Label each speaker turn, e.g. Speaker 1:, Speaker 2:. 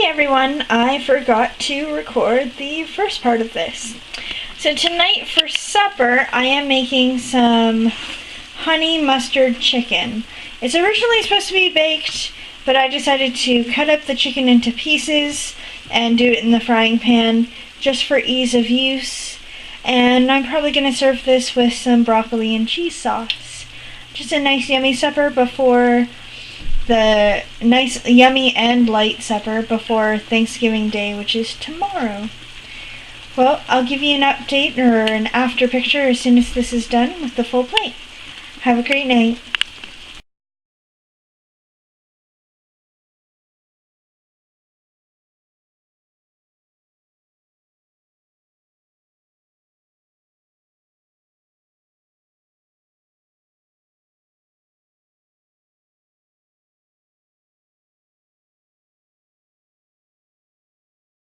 Speaker 1: Hey everyone, I forgot to record the first part of this. So tonight for supper, I am making some honey mustard chicken. It's originally supposed to be baked, but I decided to cut up the chicken into pieces and do it in the frying pan just for ease of use. And I'm probably going to serve this with some broccoli and cheese sauce. Just a nice yummy supper before the nice, yummy, and light supper before Thanksgiving Day, which is tomorrow. Well, I'll give you an update or an after picture as soon as this is done with the full plate. Have a great night.